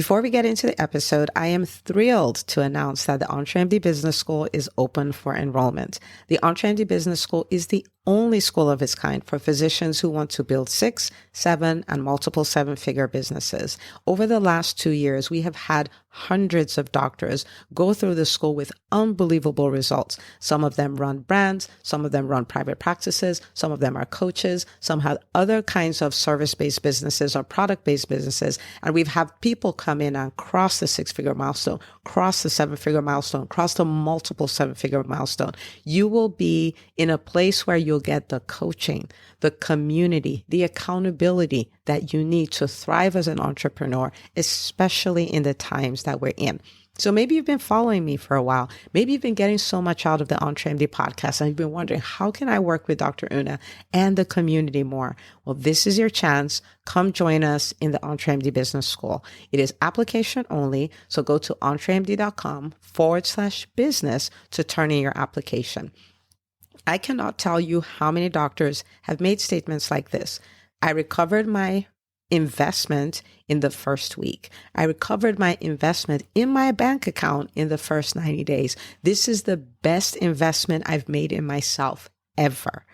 Before we get into the episode, I am thrilled to announce that the EntreMD Business School is open for enrollment. The EntreMD Business School is the only school of its kind for physicians who want to build 6, 7, and multiple 7-figure businesses. Over the last 2 years, we have had hundreds of doctors go through the school with unbelievable results. Some of them run brands, some of them run private practices, some of them are coaches, some have other kinds of service-based businesses or product-based businesses. And we've had people come in and cross the 6-figure milestone, cross the 7-figure milestone, cross the multiple 7-figure milestone. You will be in a place where you'll get the coaching, the community, the accountability that you need to thrive as an entrepreneur, especially in the times that we're in. So maybe you've been following me for a while. Maybe you've been getting so much out of the EntreMD podcast and you've been wondering, how can I work with Dr. Una and the community more? Well, this is your chance. Come join us in the EntreMD Business School. It is application only. So go to entremd.com/business to turn in your application. I cannot tell you how many doctors have made statements like this. I recovered my investment in the first week. I recovered my investment in my bank account in the first 90 days. This is the best investment I've made in myself ever.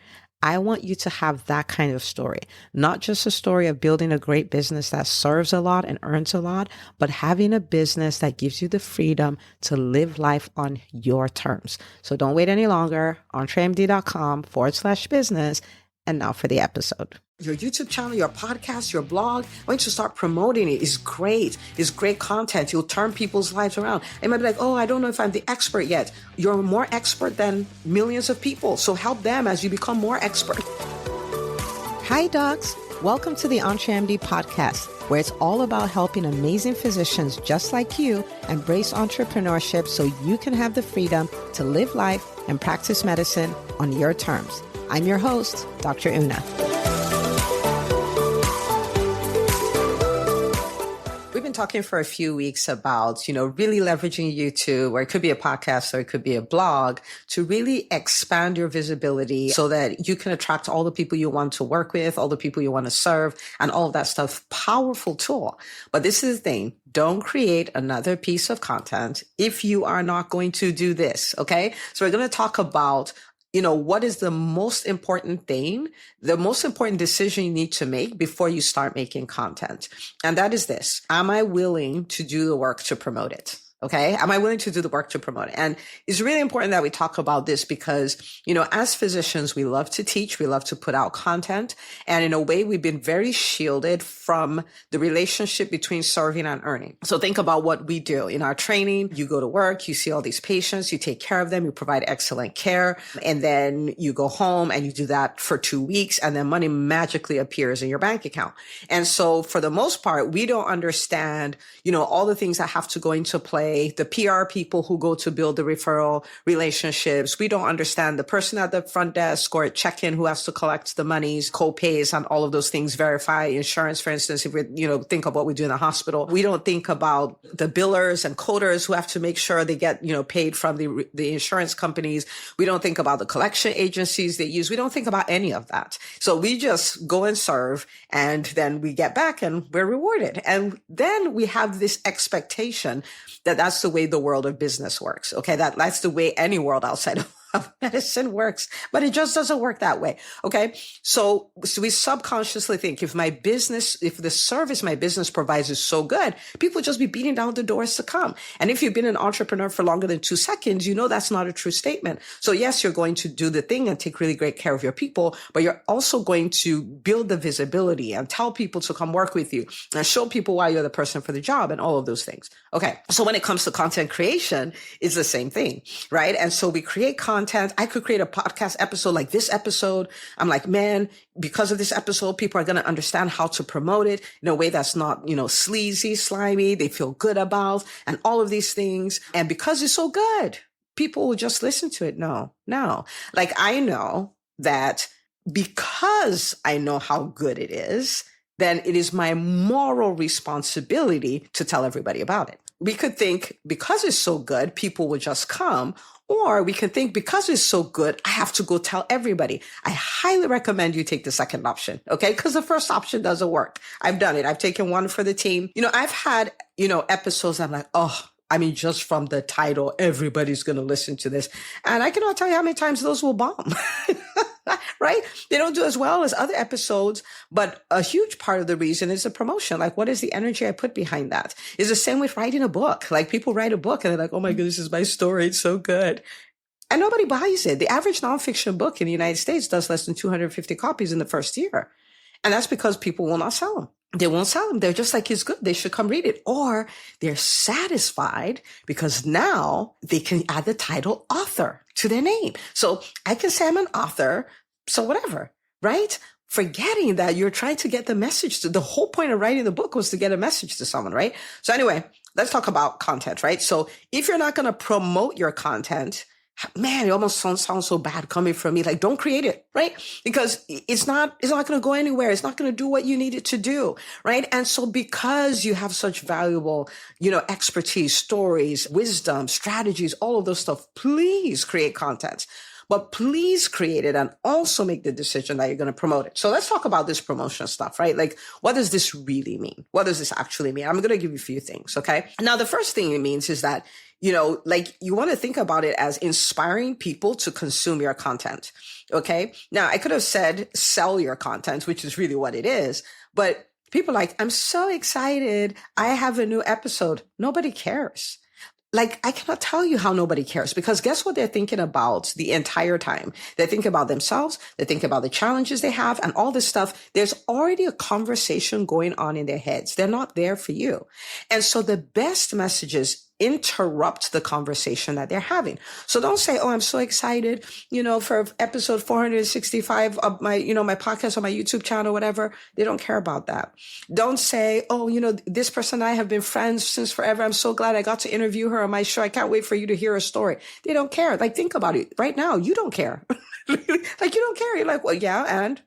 I want you to have that kind of story, not just a story of building a great business that serves a lot and earns a lot, but having a business that gives you the freedom to live life on your terms. So don't wait any longer. entremd.com/business. And now for the episode. Your YouTube channel, your podcast, your blog, why don't you start promoting it? It's great. It's great content. You'll turn people's lives around. They might be like, oh, I don't know if I'm the expert yet. You're more expert than millions of people. So help them as you become more expert. Hi, docs. Welcome to the EntreMD podcast, where it's all about helping amazing physicians just like you embrace entrepreneurship so you can have the freedom to live life and practice medicine on your terms. I'm your host, Dr. Una. We've been talking for a few weeks about, really leveraging YouTube, or it could be a podcast or it could be a blog, to really expand your visibility so that you can attract all the people you want to work with, all the people you want to serve, and all of that stuff. Powerful tool. But this is the thing. Don't create another piece of content if you are not going to do this. Okay. So we're going to talk about what is the most important thing, the most important decision you need to make before you start making content. And that is this. Am I willing to do the work to promote it? Okay. Am I willing to do the work to promote it? And it's really important that we talk about this because, as physicians, we love to teach, we love to put out content. And in a way, we've been very shielded from the relationship between serving and earning. So think about what we do in our training. You go to work, you see all these patients, you take care of them, you provide excellent care. And then you go home and you do that for 2 weeks and then money magically appears in your bank account. And so for the most part, we don't understand, all the things that have to go into play. The PR people who go to build the referral relationships. We don't understand the person at the front desk or at check-in who has to collect the monies, co-pays, and all of those things, verify insurance, for instance, if we, think of what we do in the hospital. We don't think about the billers and coders who have to make sure they get, paid from the insurance companies. We don't think about the collection agencies they use. We don't think about any of that. So we just go and serve, and then we get back and we're rewarded. And then we have this expectation that that's the way the world of business works. Okay. That's the way any world outside of medicine works, but it just doesn't work that way. Okay. So we subconsciously think if the service my business provides is so good, people just be beating down the doors to come. And if you've been an entrepreneur for longer than 2 seconds, that's not a true statement. So yes, you're going to do the thing and take really great care of your people, but you're also going to build the visibility and tell people to come work with you and show people why you're the person for the job and all of those things. Okay. So when it comes to content creation, it's the same thing, right? And so we create content. I could create a podcast episode like this episode. I'm like, man, because of this episode, people are going to understand how to promote it in a way that's not, sleazy, slimy, they feel good about, and all of these things. And because it's so good, people will just listen to it. No. Like I know that because I know how good it is, then it is my moral responsibility to tell everybody about it. We could think because it's so good, people will just come. Or we can think because it's so good, I have to go tell everybody. I highly recommend you take the second option, okay? Because the first option doesn't work. I've done it. I've taken one for the team. I've had, episodes I'm like, just from the title, everybody's going to listen to this. And I cannot tell you how many times those will bomb, right? They don't do as well as other episodes, but a huge part of the reason is the promotion. Like, what is the energy I put behind that? It's the same with writing a book. Like, people write a book and they're like, oh my goodness, this is my story. It's so good. And nobody buys it. The average nonfiction book in the United States does less than 250 copies in the first year. And that's because people will not sell them. They won't sell them. They're just like, it's good. They should come read it. Or they're satisfied because now they can add the title author to their name. So I can say I'm an author. So whatever, right? Forgetting that you're trying to get the message to the whole point of writing the book was to get a message to someone, right? So anyway, let's talk about content, right? So if you're not going to promote your content, man, it almost sounds so bad coming from me. Like, don't create it, right? Because it's not going to go anywhere. It's not going to do what you need it to do, right? And so because you have such valuable, expertise, stories, wisdom, strategies, all of those stuff, please create content. But please create it and also make the decision that you're going to promote it. So let's talk about this promotion stuff, right? Like, what does this really mean? What does this actually mean? I'm going to give you a few things, okay? Now, the first thing it means is that, you want to think about it as inspiring people to consume your content, okay? Now, I could have said sell your content, which is really what it is, but people are like, I'm so excited. I have a new episode. Nobody cares. Like, I cannot tell you how nobody cares, because guess what they're thinking about the entire time? They think about themselves. They think about the challenges they have and all this stuff. There's already a conversation going on in their heads. They're not there for you. And so the best messages interrupt the conversation that they're having. So don't say, oh, I'm so excited, for episode 465 of my, my podcast on my YouTube channel, whatever. They don't care about that. Don't say, oh, this person and I have been friends since forever. I'm so glad I got to interview her on my show. I can't wait for you to hear her story. They don't care. Like, think about it right now. You don't care. Like, you don't care. You're like, well, yeah. And,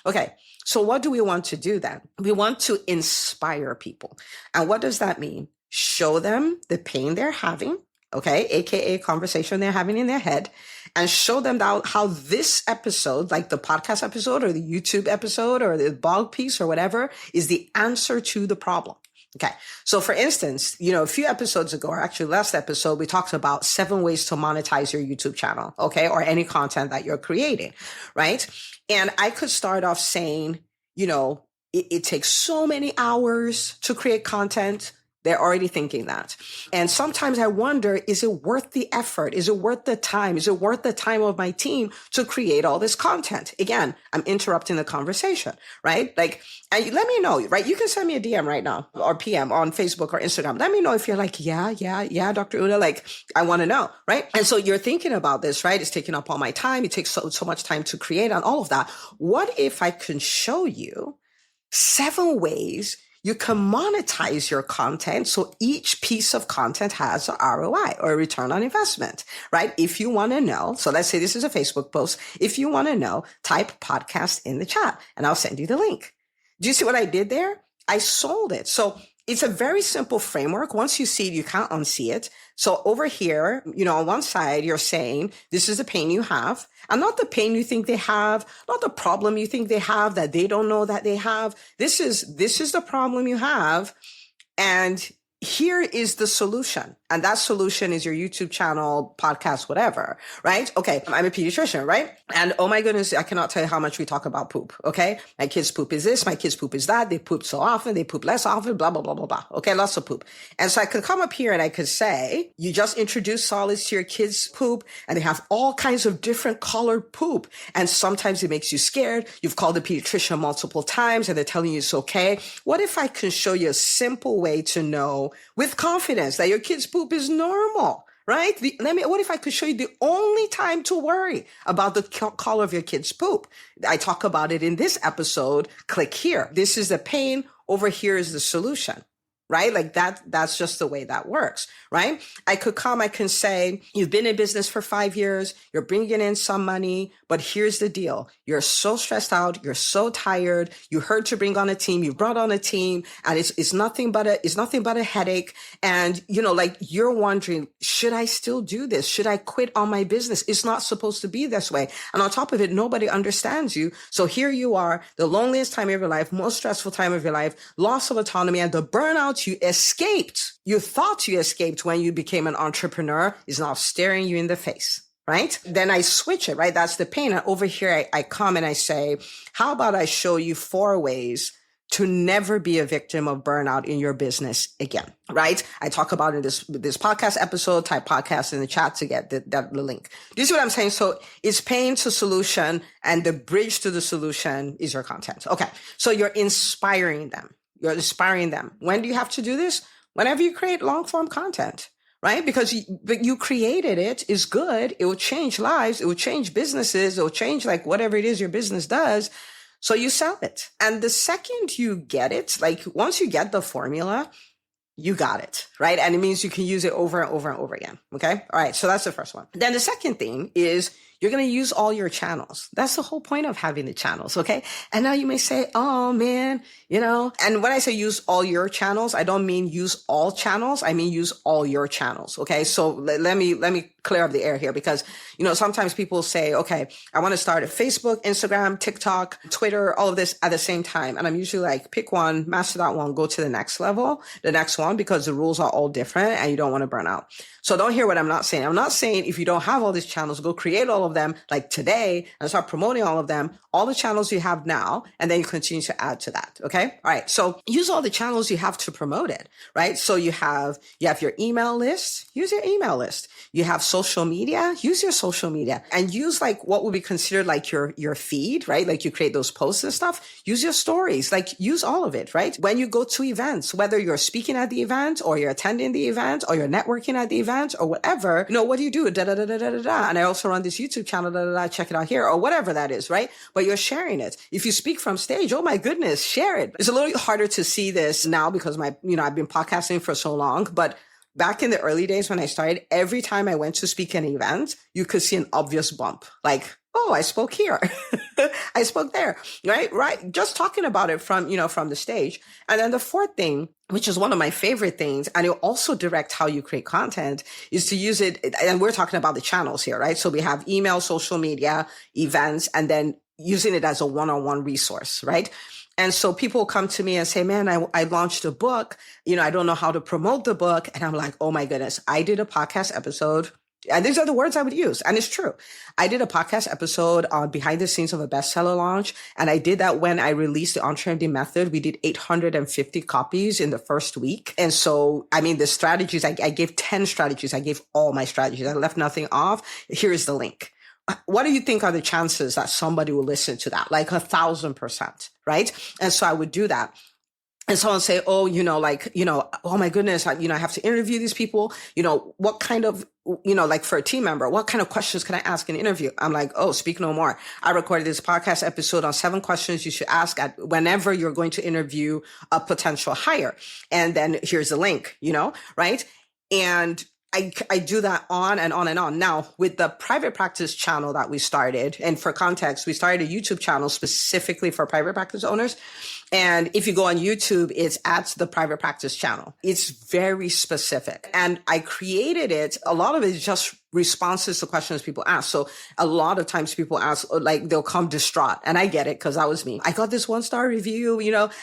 okay. So what do we want to do then? We want to inspire people. And what does that mean? Show them the pain they're having, okay, aka conversation they're having in their head, and show them how this episode, like the podcast episode or the YouTube episode or the blog piece or whatever, is the answer to the problem. Okay. So for instance, a few episodes ago, or actually last episode, we talked about 7 ways to monetize your YouTube channel, okay, or any content that you're creating, right? And I could start off saying, it takes so many hours to create content. They're already thinking that. And sometimes I wonder, is it worth the effort? Is it worth the time? Is it worth the time of my team to create all this content? Again, I'm interrupting the conversation, right? Like, and let me know, right? You can send me a DM right now or PM on Facebook or Instagram. Let me know if you're like, yeah, Dr. Una, like, I want to know, right? And so you're thinking about this, right? It's taking up all my time. It takes so much time to create and all of that. What if I can show you 7 ways you can monetize your content so each piece of content has a ROI or a return on investment, right? If you want to know, so let's say this is a Facebook post. If you want to know, type podcast in the chat and I'll send you the link. Do you see what I did there? I sold it. So it's a very simple framework. Once you see it, you can't unsee it. So over here, on one side, you're saying this is the pain you have, and not the pain you think they have, not the problem you think they have that they don't know that they have. This is the problem you have. And here is the solution. And that solution is your YouTube channel, podcast, whatever, right? Okay. I'm a pediatrician, right? And oh my goodness, I cannot tell you how much we talk about poop. Okay. My kids poop is this, my kids poop is that. They poop so often, they poop less often, blah, blah, blah, blah, blah. Okay. Lots of poop. And so I could come up here and I could say, you just introduce solids to your kids' poop and they have all kinds of different colored poop. And sometimes it makes you scared. You've called the pediatrician multiple times and they're telling you it's okay. What if I can show you a simple way to know with confidence that your kids' poop is normal, right? What if I could show you the only time to worry about the color of your kid's poop? I talk about it in this episode. Click here. This is the pain. Over here is the solution. right? Like that's just the way that works, right? I can say, you've been in business for 5 years, you're bringing in some money, but here's the deal. You're so stressed out. You're so tired. You heard to bring on a team. You brought on a team, and it's nothing but a headache. And, like, you're wondering, should I still do this? Should I quit on my business? It's not supposed to be this way. And on top of it, nobody understands you. So here you are, the loneliest time of your life, most stressful time of your life, loss of autonomy, and the burnout you thought you escaped when you became an entrepreneur is now staring you in the face, right? Then I switch it, right? That's the pain. And over here, I come and I say, how about I show you 4 ways to never be a victim of burnout in your business again, right? I talk about in this podcast episode, type podcast in the chat to get the link. Do you see what I'm saying? So it's pain to solution, and the bridge to the solution is your content. Okay. So you're inspiring them. When do you have to do this? Whenever you create long form content, right? Because you created it, is good. It will change lives. It will change businesses. It will change like whatever it is your business does. So you sell it. And the second you get it, like once you get the formula, you got it, right? And it means you can use it over and over and over again. Okay. All right. So that's the first one. Then the second thing is you're going to use all your channels. That's the whole point of having the channels. Okay. And now you may say, oh man, and when I say use all your channels, I don't mean use all channels. I mean, use all your channels. Okay. So let me clear up the air here, because, sometimes people say, okay, I want to start a Facebook, Instagram, TikTok, Twitter, all of this at the same time. And I'm usually like, pick one, master that one, go to the next level, the next one, because the rules are all different and you don't want to burn out. So don't hear what I'm not saying. I'm not saying if you don't have all these channels, go create all of them like today and start promoting all of them, all the channels you have now, and then you continue to add to that. Okay. All right. So use all the channels you have to promote it, right? So you have your email list, use your email list. You have social media, use your social media, and use like what would be considered like your feed, right? Like you create those posts and stuff, use your stories, like use all of it, right? When you go to events, whether you're speaking at the event or you're attending the event or you're networking at the event or whatever, what do you do? Da, da, da, da, da, da, da. And I also run this YouTube channel, da, da, da, check it out here or whatever that is, right? But you're sharing it. If you speak from stage, oh my goodness, share it. It's a little harder to see this now because I've been podcasting for so long, but back in the early days when I started, every time I went to speak at an event, you could see an obvious bump. Like, oh, I spoke here. I spoke there. Right. Just talking about it from the stage. And then the fourth thing, which is one of my favorite things, and it also direct how you create content, is to use it. And we're talking about the channels here, right? So we have email, social media, events, and then using it as a one-on-one resource, right? And so people come to me and say, man, I launched a book. I don't know how to promote the book. And I'm like, oh my goodness, I did a podcast episode. And these are the words I would use. And it's true. I did a podcast episode on behind the scenes of a bestseller launch. And I did that when I released the Entree MD method. We did 850 copies in the first week. And so, the strategies, I gave 10 strategies. I gave all my strategies. I left nothing off. Here is the link. What do you think are the chances that somebody will listen to that? Like 1,000%, right? And so I would do that. And someone say, oh, oh my goodness, I have to interview these people. What kind of, like for a team member, what kind of questions can I ask in an interview? I'm like, oh, speak no more. I recorded this podcast episode on 7 questions you should ask whenever you're going to interview a potential hire. And then here's the link, right? And I do that on and on and on. Now, with the private practice channel that we started, and for context, we started a YouTube channel specifically for private practice owners. And if you go on YouTube, it's at the private practice channel. It's very specific. And I created it. A lot of it is just responses to questions people ask. So a lot of times people ask, like they'll come distraught. And I get it because that was me. I got this 1-star review,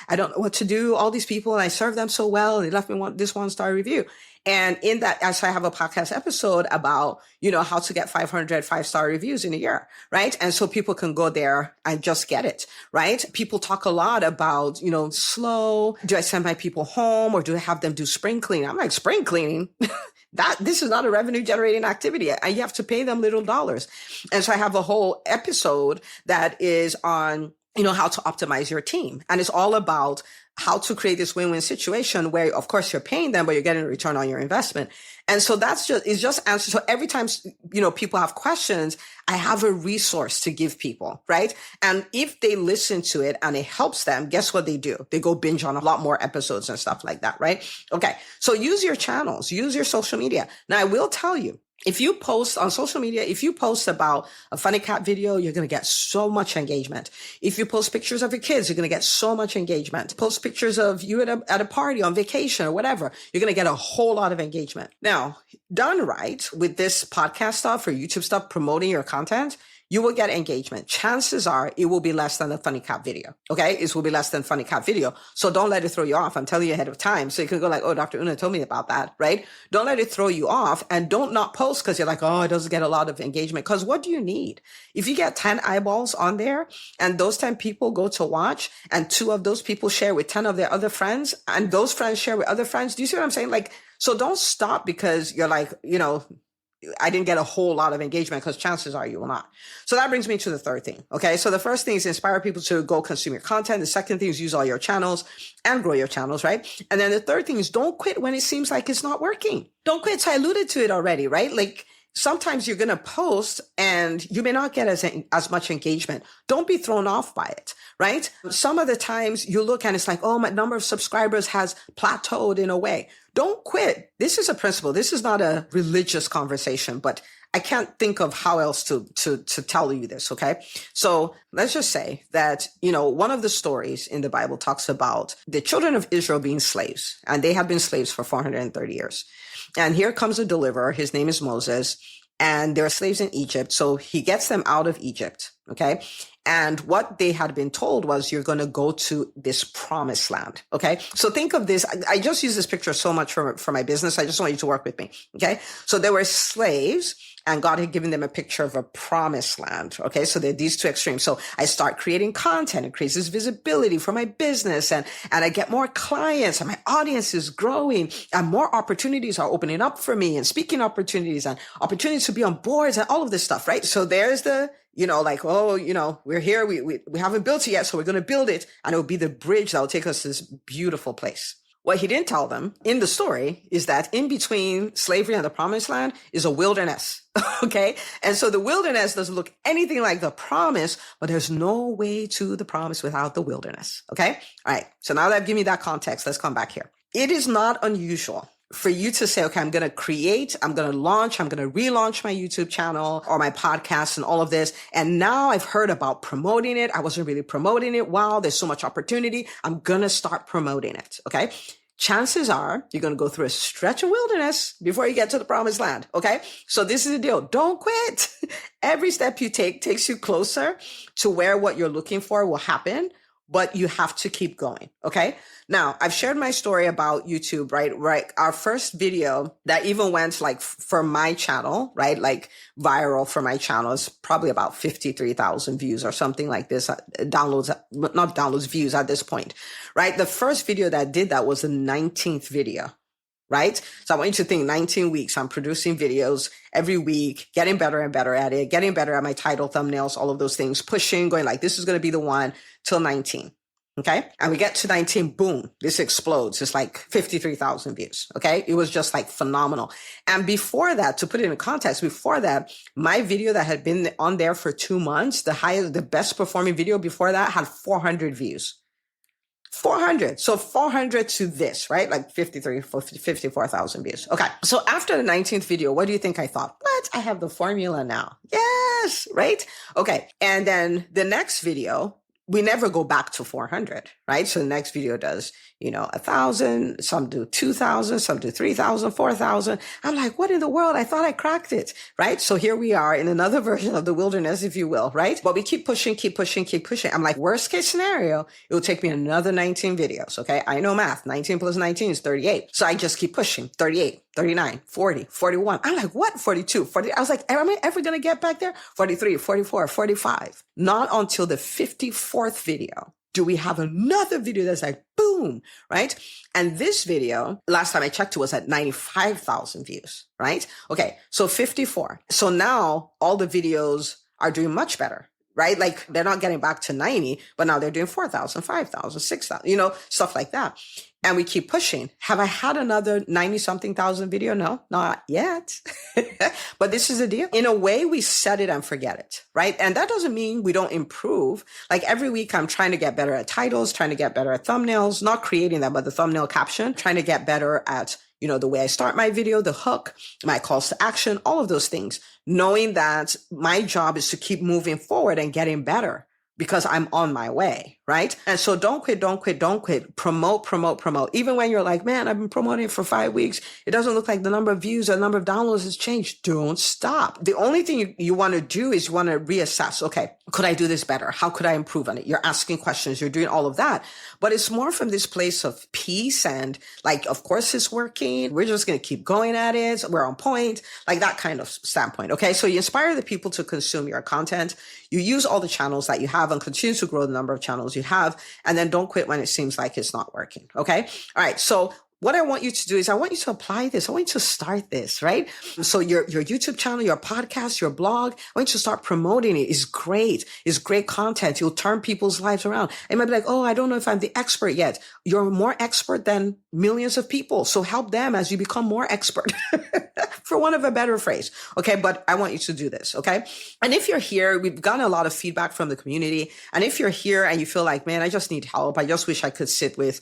I don't know what to do. All these people, and I served them so well. And they left me this 1-star review. And in that, I have a podcast episode about, how to get 500 5-star reviews in a year, right? And so people can go there and just get it, right? People talk a lot about, slow. Do I send my people home or do I have them do spring cleaning? I'm like, spring cleaning? This is not a revenue generating activity. You have to pay them little dollars. And so I have a whole episode that is on, how to optimize your team. And it's all about how to create this win-win situation where, of course, you're paying them, but you're getting a return on your investment. And so it's just answer. So every time, people have questions, I have a resource to give people, right? And if they listen to it and it helps them, guess what they do? They go binge on a lot more episodes and stuff like that, right? Okay. So use your channels, use your social media. Now, I will tell you, if you post on social media, if you post about a funny cat video, you're going to get so much engagement. If you post pictures of your kids, you're going to get so much engagement. Post pictures of you at a party on vacation or whatever, you're going to get a whole lot of engagement. Now, done right with this podcast stuff or YouTube stuff, promoting your content, you will get engagement. Chances are it will be less than the funny cat video. Okay. It will be less than funny cat video. So don't let it throw you off. I'm telling you ahead of time. So you can go like, oh, Dr. Una told me about that, right? Don't let it throw you off, and don't not post because you're like, oh, it doesn't get a lot of engagement. Because what do you need? If you get 10 eyeballs on there and those 10 people go to watch and 2 of those people share with 10 of their other friends and those friends share with other friends. Do you see what I'm saying? Like, so don't stop because you're like, I didn't get a whole lot of engagement, because chances are you will not. So that brings me to the third thing. Okay. So the first thing is inspire people to go consume your content. The second thing is use all your channels and grow your channels, right? And then the third thing is don't quit when it seems like it's not working. Don't quit. So I alluded to it already, right? Like, sometimes you're going to post and you may not get as much engagement. Don't be thrown off by it, right? Some of the times you look and it's like, oh, my number of subscribers has plateaued in a way. Don't quit. This is a principle. This is not a religious conversation, but I can't think of how else to tell you this. Okay. So let's just say that, one of the stories in the Bible talks about the children of Israel being slaves, and they have been slaves for 430 years. And here comes a deliverer. His name is Moses, and they're slaves in Egypt. So he gets them out of Egypt. Okay. And what they had been told was, you're going to go to this promised land. Okay. So think of this. I just use this picture so much for my business. I just want you to work with me. Okay. So they were slaves, and God had given them a picture of a promised land. Okay. So they're these two extremes. So I start creating content. It creates this visibility for my business, and I get more clients, and my audience is growing, and more opportunities are opening up for me, and speaking opportunities and opportunities to be on boards and all of this stuff. Right. So there's the, we're here. We haven't built it yet. So we're going to build it, and it will be the bridge that will take us to this beautiful place. What he didn't tell them in the story is that in between slavery and the promised land is a wilderness. Okay. And so the wilderness doesn't look anything like the promise, but there's no way to the promise without the wilderness. Okay. All right. So now that I've given you that context, let's come back here. It is not unusual for you to say, okay, I'm going to relaunch my YouTube channel or my podcast and all of this. And now I've heard about promoting it. I wasn't really promoting it. Wow, there's so much opportunity. I'm going to start promoting it. Okay. Chances are you're going to go through a stretch of wilderness before you get to the promised land. Okay. So this is the deal. Don't quit. Every step you take takes you closer to where what you're looking for will happen, but you have to keep going. Okay. Now, I've shared my story about YouTube, right? Right. Our first video that even went like for my channel, right? Like viral for my channel is probably about 53,000 views or something like this. Views at this point, right? The first video that did that was the 19th video. Right? So I want you to think 19 weeks. I'm producing videos every week, getting better and better at it, getting better at my title, thumbnails, all of those things, pushing, going like, this is going to be the one till 19. Okay. And we get to 19, boom, this explodes. It's like 53,000 views. Okay. It was just like phenomenal. And before that, to put it in context, before that, my video that had been on there for 2 months, the best performing video before that had 400 views. 400. So 400 to this, right? Like 54,000 views. Okay. So after the 19th video, what do you think I thought? What? I have the formula now. Yes. Right. Okay. And then the next video, we never go back to 400, right? So the next video does, 1,000, some do 2,000, some do 3,000, 4,000. I'm like, what in the world? I thought I cracked it, right? So here we are in another version of the wilderness, if you will, right? But we keep pushing. I'm like, worst case scenario, it will take me another 19 videos. Okay. I know math. 19 plus 19 is 38. So I just keep pushing. 38, 39, 40, 41. I'm like, what? 42, 40. I was like, am I ever going to get back there? 43, 44, 45. Not until the 54th video do we have another video that's like, boom, right? And this video, last time I checked, it was at 95,000 views, right? Okay. So 54. So now all the videos are doing much better. right? Like they're not getting back to 90, but now they're doing 4,000, 5,000, 6,000, stuff like that. And we keep pushing. Have I had another 90 something thousand video? No, not yet. But this is the deal. In a way, we set it and forget it, right? And that doesn't mean we don't improve. Like every week, I'm trying to get better at titles, trying to get better at thumbnails, not creating them, but the thumbnail caption, trying to get better at, the way I start my video, the hook, my calls to action, all of those things, knowing that my job is to keep moving forward and getting better because I'm on my way, right? And so don't quit, don't quit, don't quit. Promote, promote, promote. Even when you're like, man, I've been promoting for 5 weeks. It doesn't look like the number of views or the number of downloads has changed. Don't stop. The only thing you want to do is you want to reassess. Okay, could I do this better? How could I improve on it? You're asking questions. You're doing all of that. But it's more from this place of peace and like, of course it's working. We're just going to keep going at it. We're on point, like that kind of standpoint. Okay. So you inspire the people to consume your content. You use all the channels that you have and continue to grow the number of channels you have. And then don't quit when it seems like it's not working. Okay. All right. So what I want you to do is I want you to apply this. I want you to start this, right? So your YouTube channel, your podcast, your blog, I want you to start promoting it. It's great. It's great content. You'll turn people's lives around. You might be like, oh, I don't know if I'm the expert yet. You're more expert than millions of people. So help them as you become more expert, for want of a better phrase. Okay. But I want you to do this. Okay. And if you're here, we've gotten a lot of feedback from the community. And if you're here and you feel like, man, I just need help. I just wish I could sit with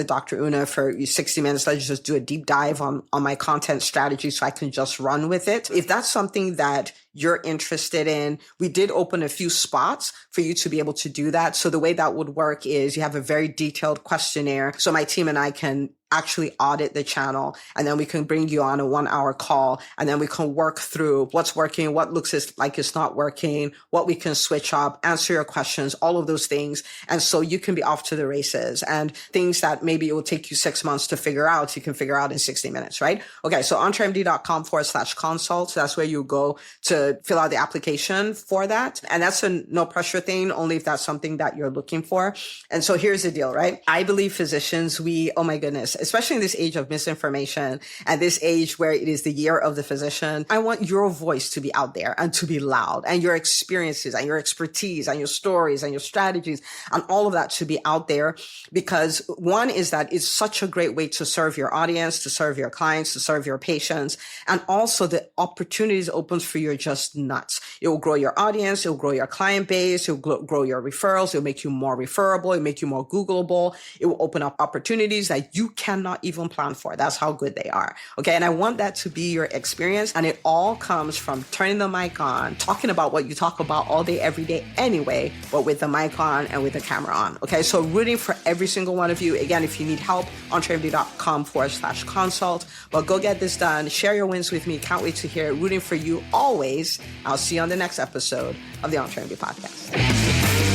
Dr. Una for 60 minutes. Let's just do a deep dive on my content strategy so I can just run with it. If that's something that you're interested in, we did open a few spots for you to be able to do that. So the way that would work is you have a very detailed questionnaire. So my team and I can actually audit the channel, and then we can bring you on a 1-hour call, and then we can work through what's working, what looks like it's not working, what we can switch up, answer your questions, all of those things. And so you can be off to the races, and things that maybe it will take you 6 months to figure out, you can figure out in 60 minutes, right? Okay. So entremd.com/consult. So that's where you go to fill out the application for that. And that's a no pressure thing, only if that's something that you're looking for. And so here's the deal, right? I believe physicians, oh my goodness, especially in this age of misinformation and this age where it is the year of the physician, I want your voice to be out there and to be loud, and your experiences and your expertise and your stories and your strategies and all of that to be out there, because one is that it's such a great way to serve your audience, to serve your clients, to serve your patients. And also the opportunities opens for you are just nuts. It will grow your audience. It will grow your client base. It will grow your referrals. It will make you more referable. It will make you more Googleable. It will open up opportunities that you cannot even plan for. That's how good they are. Okay. And I want that to be your experience. And it all comes from turning the mic on, talking about what you talk about all day, every day anyway, but with the mic on and with the camera on. Okay. So rooting for every single one of you. Again, if you need help, entremd.com/consult. But go get this done. Share your wins with me. Can't wait to hear it. Rooting for you always. I'll see you on the next episode of the EntreMD podcast.